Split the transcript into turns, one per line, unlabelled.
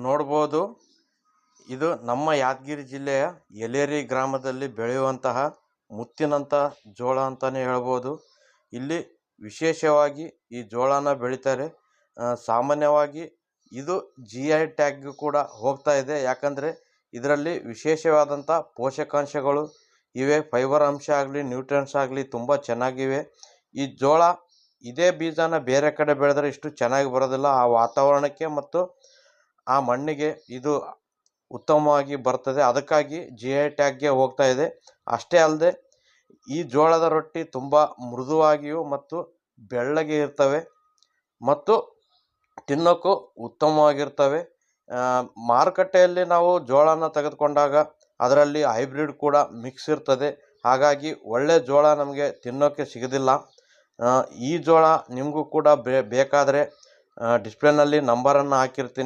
ನೋಡ್ಬೋದು. ಇದು ನಮ್ಮ ಯಾದಗಿರಿ ಜಿಲ್ಲೆಯ ಯಲೇರಿ ಗ್ರಾಮದಲ್ಲಿ ಬೆಳೆಯುವಂತಹ ಮುತ್ತಿನಂಥ ಜೋಳ ಅಂತಲೇ ಹೇಳ್ಬೋದು. ಇಲ್ಲಿ ವಿಶೇಷವಾಗಿ ಈ ಜೋಳನ ಬೆಳೀತಾರೆ. ಸಾಮಾನ್ಯವಾಗಿ ಇದು GI ಟ್ಯಾಗ್ ಕೂಡ ಹೋಗ್ತಾ ಇದೆ. ಯಾಕಂದರೆ ಇದರಲ್ಲಿ ವಿಶೇಷವಾದಂಥ ಪೋಷಕಾಂಶಗಳು ಇವೆ. ಫೈಬರ್ ಅಂಶ ಆಗಲಿ, ನ್ಯೂಟ್ರಿಯೆಂಟ್ಸ್ ಆಗಲಿ ತುಂಬ ಚೆನ್ನಾಗಿವೆ. ಈ ಜೋಳ ಇದೇ ಬೀಜನ ಬೇರೆ ಕಡೆ ಬೆಳೆದರೆ ಇಷ್ಟು ಚೆನ್ನಾಗಿ ಬರೋದಿಲ್ಲ. ಆ ವಾತಾವರಣಕ್ಕೆ ಮತ್ತು ಆ ಮಣ್ಣಿಗೆ ಇದು ಉತ್ತಮವಾಗಿ ಬರ್ತದೆ. ಅದಕ್ಕಾಗಿ GI ಟ್ಯಾಗ್ಗೆ ಹೋಗ್ತಾ ಇದೆ. ಅಷ್ಟೇ ಅಲ್ಲದೆ ಈ ಜೋಳದ ರೊಟ್ಟಿ ತುಂಬ ಮೃದುವಾಗಿಯೂ ಮತ್ತು ಬೆಳ್ಳಗೆ ಇರ್ತವೆ ಮತ್ತು ತಿನ್ನೋಕ್ಕೂ ಉತ್ತಮವಾಗಿರ್ತವೆ. ಮಾರುಕಟ್ಟೆಯಲ್ಲಿ ನಾವು ಜೋಳನ ತೆಗೆದುಕೊಂಡಾಗ ಅದರಲ್ಲಿ ಹೈಬ್ರಿಡ್ ಕೂಡ ಮಿಕ್ಸ್ ಇರ್ತದೆ. ಹಾಗಾಗಿ ಒಳ್ಳೆ ಜೋಳ ನಮಗೆ ತಿನ್ನೋಕ್ಕೆ ಸಿಗೋದಿಲ್ಲ. ಈ ಜೋಳ ನಿಮಗೂ ಕೂಡ ಬೇಕಾದರೆ ಡಿಸ್ಪ್ಲೇನಲ್ಲಿ ನಂಬರನ್ನು ಹಾಕಿರ್ತೀನಿ.